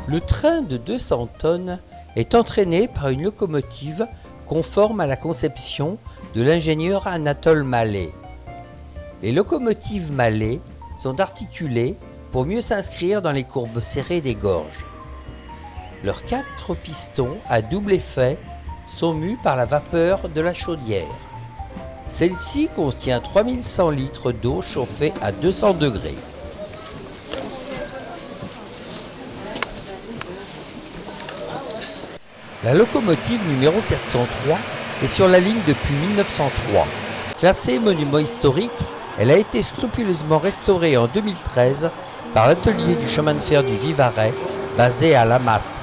Le train de 200 tonnes est entraîné par une locomotive conforme à la conception de l'ingénieur Anatole Mallet. Les locomotives Mallet sont articulées pour mieux s'inscrire dans les courbes serrées des gorges. Leurs 4 pistons à double effet sont mus par la vapeur de la chaudière. Celle-ci contient 3100 litres d'eau chauffée à 200 degrés. La locomotive numéro 403 est sur la ligne depuis 1903. Classée monument historique, elle a été scrupuleusement restaurée en 2013 par l'atelier du chemin de fer du Vivarais, basé à Lamastre.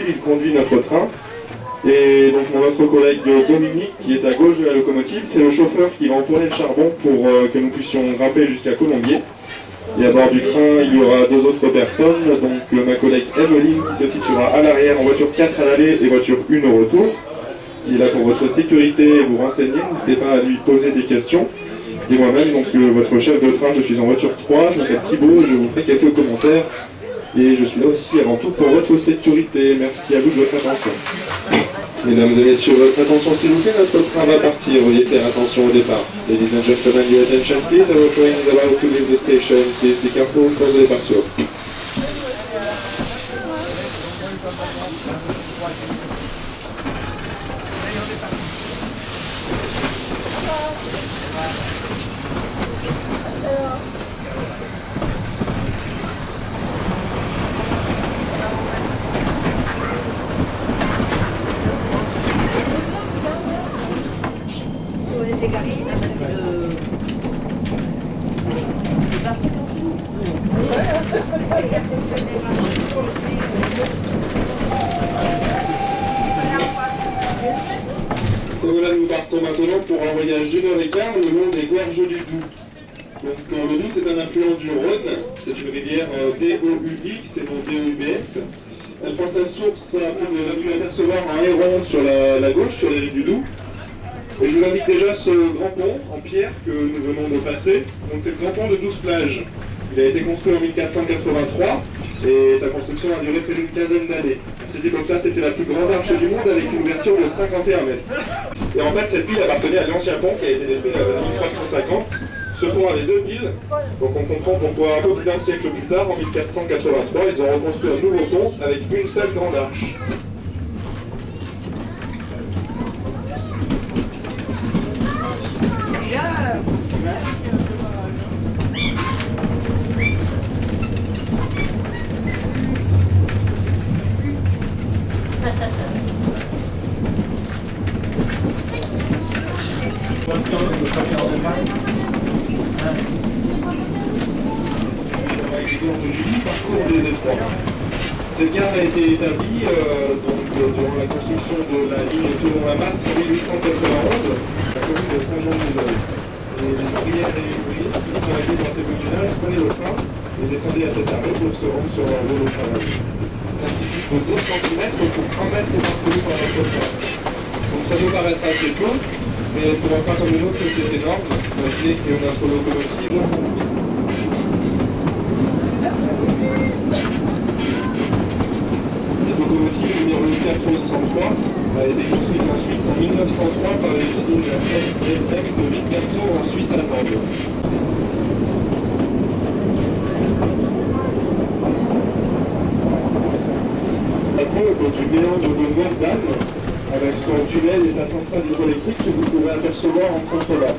Il conduit notre train et donc mon autre collègue Dominique qui est à gauche de la locomotive, c'est le chauffeur qui va enfourner le charbon pour que nous puissions grimper jusqu'à Colombier. Et à bord du train, il y aura 2 autres personnes, donc ma collègue Emeline qui se situera à l'arrière en voiture 4 à l'aller et voiture 1 au retour, qui est là pour votre sécurité et vous renseigner. N'hésitez pas à lui poser des questions. Et moi-même, donc votre chef de train, je suis en voiture 3, je m'appelle Thibaut, je vous ferai quelques commentaires. Et je suis là aussi avant tout pour votre sécurité. Merci à vous de votre attention. Mesdames et messieurs, votre attention s'il vous plaît, notre train va partir. Veuillez faire attention au départ. Ladies and gentlemen, your attention please. Our train is about to leave the station. Please be careful for the departure. Et voilà, nous partons maintenant pour un voyage d'1h15 le long des gorges du Doubs. Donc le Doubs c'est un affluent du Rhône, c'est une rivière D-O-U-X et non D-O-U-B-S. Elle prend sa source à pu apercevoir un héron sur la gauche, sur les rives du Doubs. Et je vous indique déjà ce grand pont en pierre que nous venons de passer. Donc c'est le grand pont de 12 plages. Il a été construit en 1483 et sa construction a duré près d'une quinzaine d'années. À cette époque-là, c'était la plus grande arche du monde avec une ouverture de 51 mètres. Et en fait, cette ville appartenait à l'ancien pont qui a été détruit dans les années 1350. Ce pont avait 2 piles, donc on comprend pourquoi un peu plus d'un siècle plus tard, en 1483, ils ont reconstruit un nouveau pont avec une seule grande arche. Parcours des étroits. Cette gare a été établie durant la construction de la ligne Toulon-la-Masse en 1891, la commune de Saint-Jean-de-Luz. Et les ouvrières et les ouvriers qui travaillaient dans ces villages prenaient le train et descendaient à cet arrêt pour se rendre sur leur vélo de travail. L'institut de 2 cm pour 1 mètre parcouru par la postale. Donc ça peut paraître assez peu, mais pour un train comme le nôtre, c'est énorme. Imaginez qu'il y a notre locomotive. La locomotive numéro 403 a été construite en Suisse en 1903 par les usines SLM de Winterthur en Suisse allemande. Du mélange de Notre-Dame, avec son tunnel et sa centrale hydroélectrique que vous pouvez apercevoir en contre-là.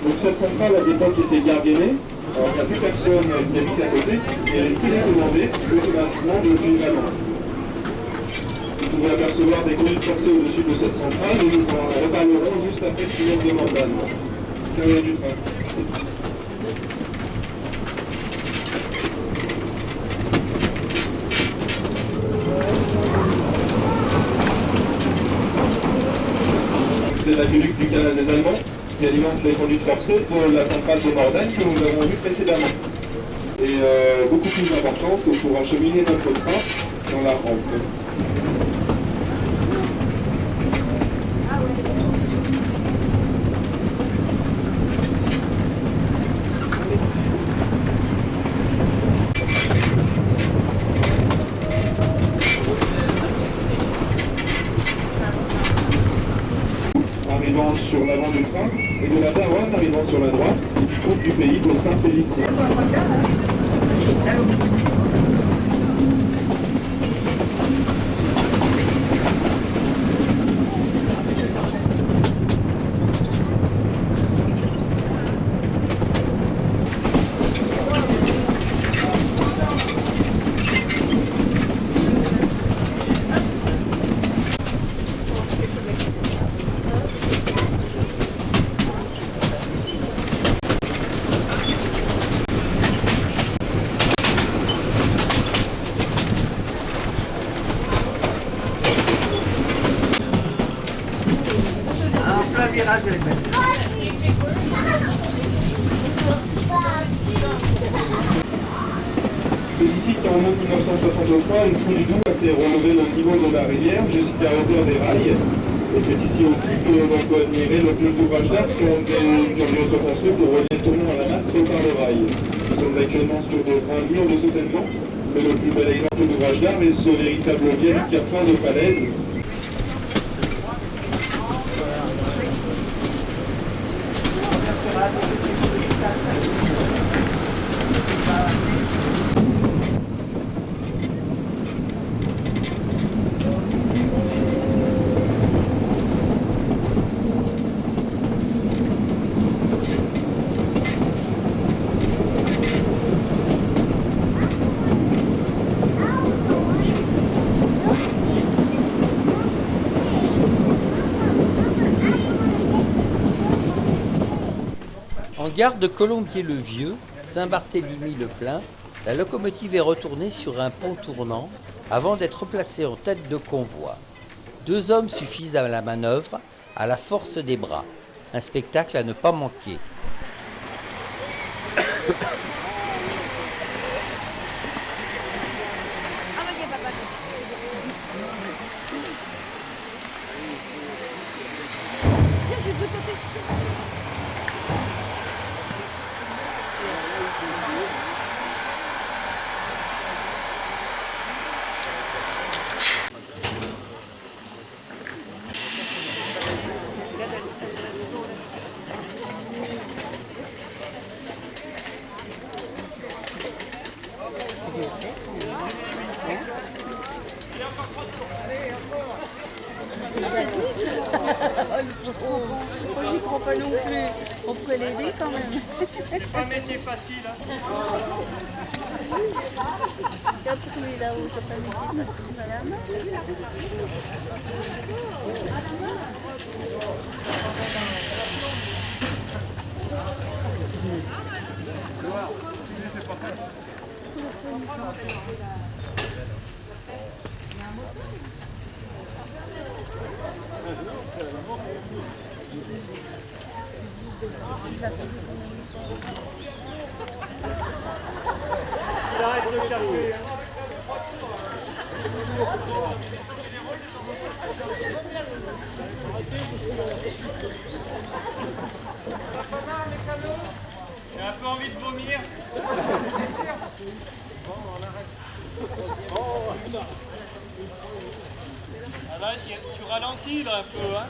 Donc cette centrale à l'époque était gardiennée, alors il n'y a plus personne qui habite à côté, et elle est télécommandée automatiquement depuis la Valence. vous pouvez apercevoir des conduites forcées au-dessus de cette centrale et nous en reparlerons juste après le tunnel de Mordanne. Intérieur du train. C'est l'aqueduc du canal des Allemands qui alimente les conduites forcées de la centrale de Mordanne que nous avons vue précédemment. Et beaucoup plus importante pour acheminer notre train dans la rampe. Arrivant sur l'avant du train, et de la Daronne arrivant sur la droite, du groupe du pays de Saint-Félicien. C'est ici qu'en août 1963, une Poulidou a fait relever le niveau de la rivière jusqu'à hauteur des rails. Et c'est ici aussi que l'on peut admirer le plus d'ouvrages d'art qui ont été reconstruits pour relier le tournon à la Mastre par le rail. Nous sommes actuellement sur des grands murs de soutènement, mais le plus bel exemple d'ouvrage d'art est ce véritable viaduc à plein de falaises. En gare de Colombier-le-Vieux, Saint-Barthélemy-le-Plain, la locomotive est retournée sur un pont tournant avant d'être placée en tête de convoi. 2 hommes suffisent à la manœuvre, à la force des bras. Un spectacle à ne pas manquer. Oh, j'y crois pas non plus. On pourrait l'aider quand même. C'est pas un métier facile. Regarde pour lui là-haut, c'est pas un métier facile à la main. Il arrête le café. J'ai un peu envie de vomir. Bon, on arrête. Ah là, tu ralentis là un peu, hein.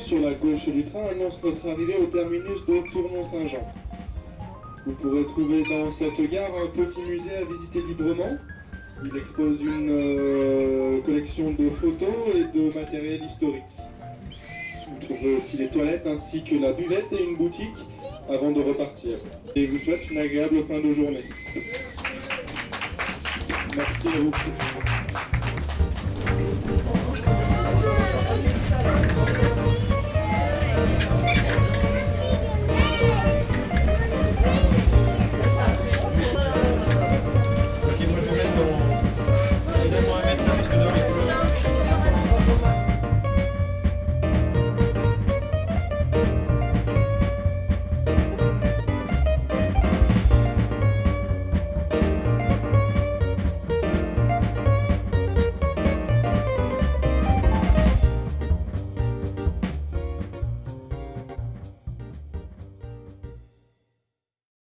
sur la gauche du train annonce notre arrivée au terminus de Tournon-Saint-Jean. Vous pourrez trouver dans cette gare un petit musée à visiter librement. Il expose une collection de photos et de matériel historique. Vous trouverez aussi les toilettes ainsi que la buvette et une boutique avant de repartir. Et je vous souhaite une agréable fin de journée. Merci à vous. Thank you.